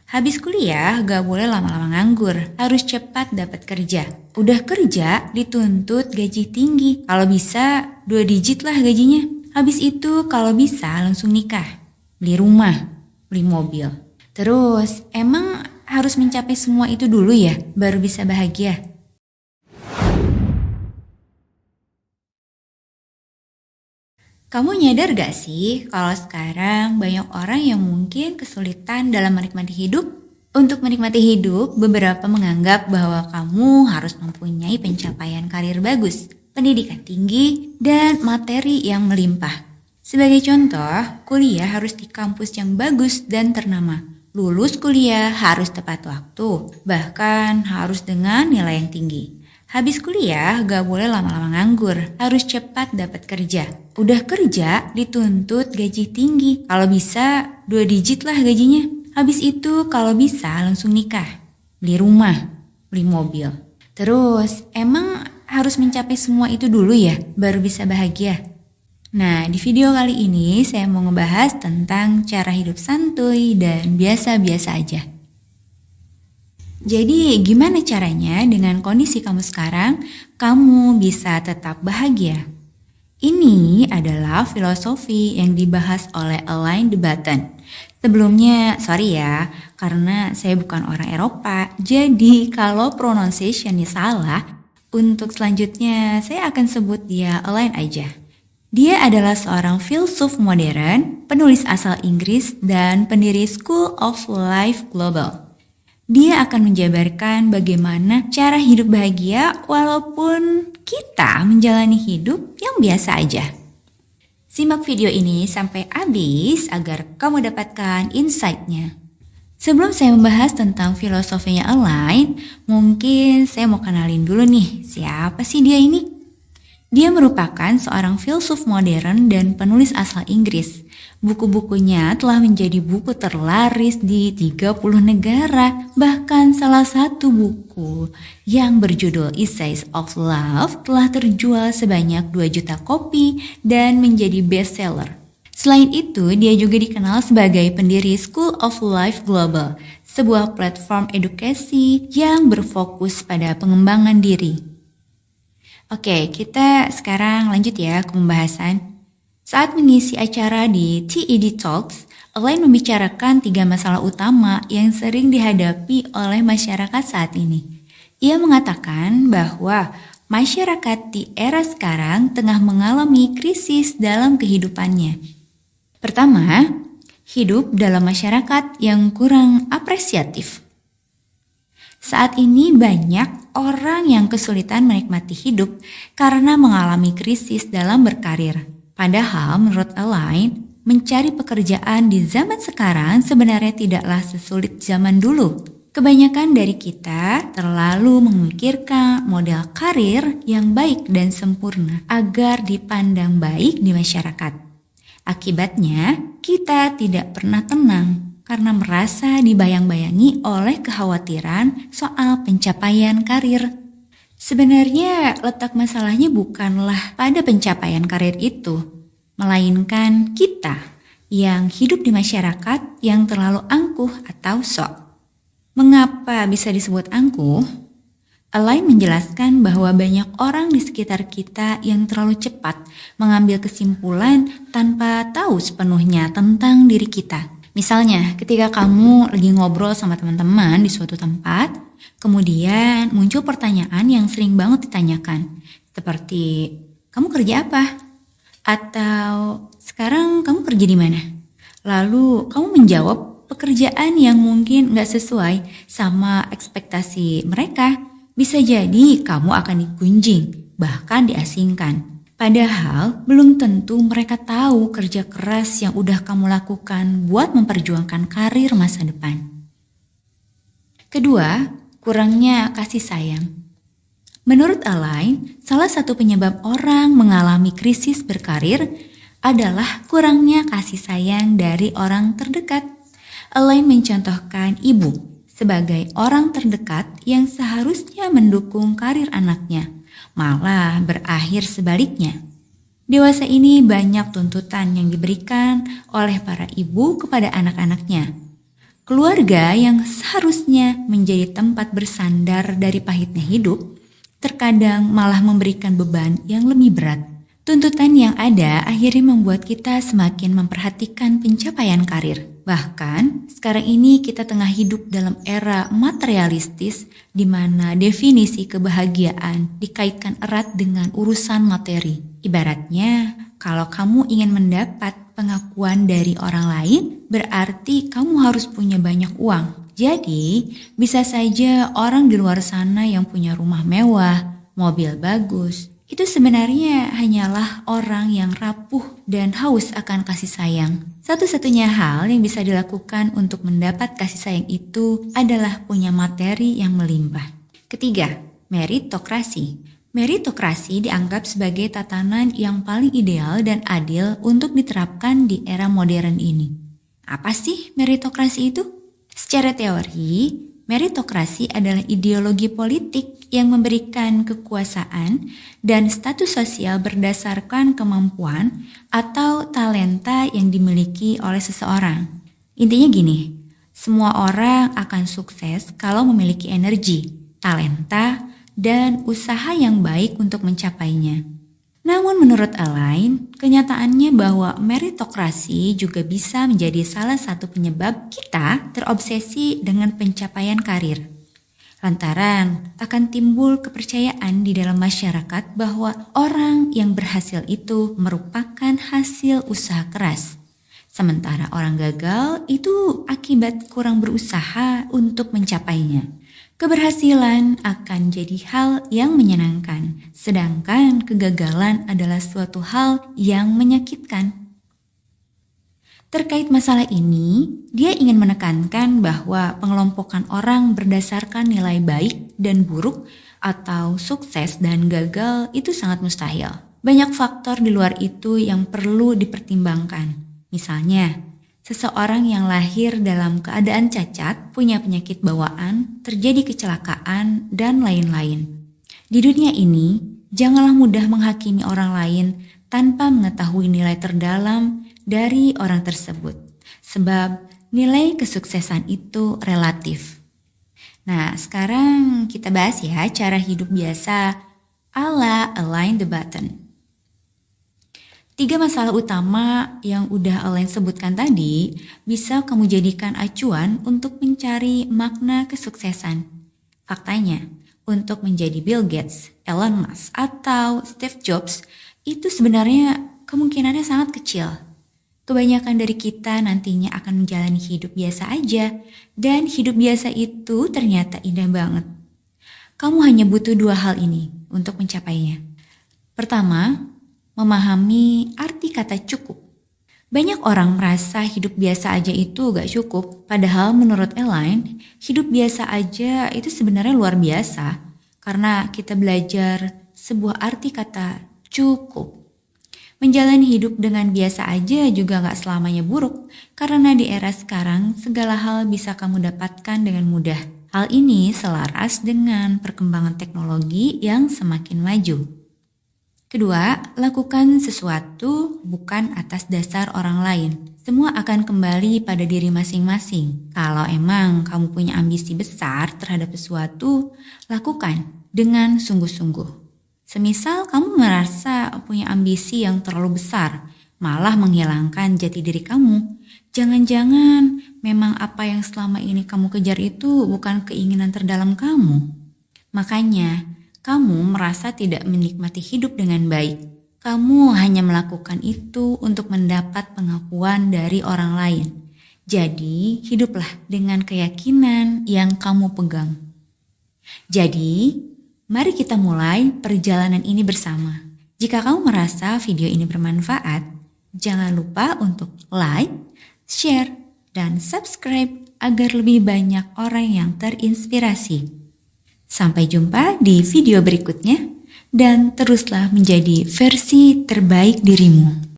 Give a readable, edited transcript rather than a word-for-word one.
Habis kuliah gak boleh lama-lama nganggur, harus cepat dapat kerja. Udah kerja dituntut gaji tinggi, kalau bisa 2 digit lah gajinya. Habis itu kalau bisa langsung nikah, beli rumah, beli mobil. Terus emang harus mencapai semua itu dulu ya, baru bisa bahagia? Kamu nyadar gak sih kalau sekarang banyak orang yang mungkin kesulitan dalam menikmati hidup? Untuk menikmati hidup, beberapa menganggap bahwa kamu harus mempunyai pencapaian karir bagus, pendidikan tinggi, dan materi yang melimpah. Sebagai contoh, kuliah harus di kampus yang bagus dan ternama. Lulus kuliah harus tepat waktu, bahkan harus dengan nilai yang tinggi. Habis kuliah gak boleh lama-lama nganggur, harus cepat dapat kerja. Udah kerja dituntut gaji tinggi, kalau bisa 2 digit lah gajinya. Habis itu kalau bisa langsung nikah, beli rumah, beli mobil. Terus emang harus mencapai semua itu dulu ya, baru bisa bahagia? Nah, di video kali ini saya mau ngebahas tentang cara hidup santuy dan biasa-biasa aja. Jadi gimana caranya dengan kondisi kamu sekarang, kamu bisa tetap bahagia? Ini adalah filosofi yang dibahas oleh Alain de Botton. Sebelumnya, sorry ya, karena saya bukan orang Eropa, jadi kalau pronunciation-nya salah, untuk selanjutnya saya akan sebut dia Alain aja. Dia adalah seorang filsuf modern, penulis asal Inggris, dan pendiri School of Life Global. Dia akan menjabarkan bagaimana cara hidup bahagia walaupun kita menjalani hidup yang biasa aja. Simak video ini sampai habis agar kamu dapatkan insight-nya. Sebelum saya membahas tentang filosofinya Alain, mungkin saya mau kenalin dulu nih, siapa sih dia ini? Dia merupakan seorang filsuf modern dan penulis asal Inggris. Buku-bukunya telah menjadi buku terlaris di 30 negara. Bahkan salah satu buku yang berjudul Essays of Love telah terjual sebanyak 2 juta kopi dan menjadi bestseller. Selain itu, dia juga dikenal sebagai pendiri School of Life Global, sebuah platform edukasi yang berfokus pada pengembangan diri. Oke, kita sekarang lanjut ya ke pembahasan. Saat mengisi acara di TED Talks, Alain membicarakan 3 masalah utama yang sering dihadapi oleh masyarakat saat ini. Ia mengatakan bahwa masyarakat di era sekarang tengah mengalami krisis dalam kehidupannya. Pertama, hidup dalam masyarakat yang kurang apresiatif. Saat ini banyak orang yang kesulitan menikmati hidup karena mengalami krisis dalam berkarir. Padahal menurut Alain, mencari pekerjaan di zaman sekarang sebenarnya tidaklah sesulit zaman dulu. Kebanyakan dari kita terlalu memikirkan model karir yang baik dan sempurna agar dipandang baik di masyarakat. Akibatnya, kita tidak pernah tenang karena merasa dibayang-bayangi oleh kekhawatiran soal pencapaian karir. Sebenarnya letak masalahnya bukanlah pada pencapaian karir itu, melainkan kita yang hidup di masyarakat yang terlalu angkuh atau sok. Mengapa bisa disebut angkuh? Alain menjelaskan bahwa banyak orang di sekitar kita yang terlalu cepat mengambil kesimpulan tanpa tahu sepenuhnya tentang diri kita. Misalnya, ketika kamu lagi ngobrol sama teman-teman di suatu tempat, kemudian muncul pertanyaan yang sering banget ditanyakan, seperti, kamu kerja apa? Atau, sekarang kamu kerja di mana? Lalu, kamu menjawab pekerjaan yang mungkin gak sesuai sama ekspektasi mereka. Bisa jadi kamu akan digunjing, bahkan diasingkan. Padahal belum tentu mereka tahu kerja keras yang udah kamu lakukan buat memperjuangkan karir masa depan. Kedua, kurangnya kasih sayang. Menurut Alain, salah satu penyebab orang mengalami krisis berkarir adalah kurangnya kasih sayang dari orang terdekat. Alain mencontohkan ibu sebagai orang terdekat yang seharusnya mendukung karir anaknya, malah berakhir sebaliknya. Dewasa ini banyak tuntutan yang diberikan oleh para ibu kepada anak-anaknya. Keluarga yang seharusnya menjadi tempat bersandar dari pahitnya hidup, terkadang malah memberikan beban yang lebih berat. Tuntutan yang ada akhirnya membuat kita semakin memperhatikan pencapaian karir. Bahkan sekarang ini kita tengah hidup dalam era materialistis di mana definisi kebahagiaan dikaitkan erat dengan urusan materi. Ibaratnya, kalau kamu ingin mendapat pengakuan dari orang lain, berarti kamu harus punya banyak uang. Jadi, bisa saja orang di luar sana yang punya rumah mewah, mobil bagus, itu sebenarnya hanyalah orang yang rapuh dan haus akan kasih sayang. Satu-satunya hal yang bisa dilakukan untuk mendapat kasih sayang itu adalah punya materi yang melimpah. Ketiga, meritokrasi. Meritokrasi dianggap sebagai tatanan yang paling ideal dan adil untuk diterapkan di era modern ini. Apa sih meritokrasi itu? Secara teori, meritokrasi adalah ideologi politik yang memberikan kekuasaan dan status sosial berdasarkan kemampuan atau talenta yang dimiliki oleh seseorang. Intinya gini, semua orang akan sukses kalau memiliki energi, talenta, dan usaha yang baik untuk mencapainya. Namun menurut Align, kenyataannya bahwa meritokrasi juga bisa menjadi salah satu penyebab kita terobsesi dengan pencapaian karir. Lantaran akan timbul kepercayaan di dalam masyarakat bahwa orang yang berhasil itu merupakan hasil usaha keras. Sementara orang gagal itu akibat kurang berusaha untuk mencapainya. Keberhasilan akan jadi hal yang menyenangkan, sedangkan kegagalan adalah suatu hal yang menyakitkan. Terkait masalah ini, dia ingin menekankan bahwa pengelompokan orang berdasarkan nilai baik dan buruk atau sukses dan gagal itu sangat mustahil. Banyak faktor di luar itu yang perlu dipertimbangkan. Misalnya, seseorang yang lahir dalam keadaan cacat, punya penyakit bawaan, terjadi kecelakaan, dan lain-lain. Di dunia ini, janganlah mudah menghakimi orang lain tanpa mengetahui nilai terdalam dari orang tersebut. Sebab nilai kesuksesan itu relatif. Nah, sekarang kita bahas ya cara hidup biasa ala Align the Button. 3 masalah utama yang udah Align sebutkan tadi bisa kamu jadikan acuan untuk mencari makna kesuksesan. Faktanya, untuk menjadi Bill Gates, Elon Musk, atau Steve Jobs itu sebenarnya kemungkinannya sangat kecil. Kebanyakan dari kita nantinya akan menjalani hidup biasa aja, dan hidup biasa itu ternyata indah banget. Kamu hanya butuh 2 hal ini untuk mencapainya. Pertama, memahami arti kata cukup. Banyak orang merasa hidup biasa aja itu gak cukup, padahal menurut Align, hidup biasa aja itu sebenarnya luar biasa karena kita belajar sebuah arti kata cukup. Menjalani hidup dengan biasa aja juga gak selamanya buruk, karena di era sekarang segala hal bisa kamu dapatkan dengan mudah. Hal ini selaras dengan perkembangan teknologi yang semakin maju. Kedua, lakukan sesuatu bukan atas dasar orang lain. Semua akan kembali pada diri masing-masing. Kalau emang kamu punya ambisi besar terhadap sesuatu, lakukan dengan sungguh-sungguh. Semisal kamu merasa punya ambisi yang terlalu besar, malah menghilangkan jati diri kamu. Jangan-jangan memang apa yang selama ini kamu kejar itu bukan keinginan terdalam kamu. Makanya, kamu merasa tidak menikmati hidup dengan baik. Kamu hanya melakukan itu untuk mendapat pengakuan dari orang lain. Jadi, hiduplah dengan keyakinan yang kamu pegang. Jadi, mari kita mulai perjalanan ini bersama. Jika kamu merasa video ini bermanfaat, jangan lupa untuk like, share, dan subscribe agar lebih banyak orang yang terinspirasi. Sampai jumpa di video berikutnya dan teruslah menjadi versi terbaik dirimu.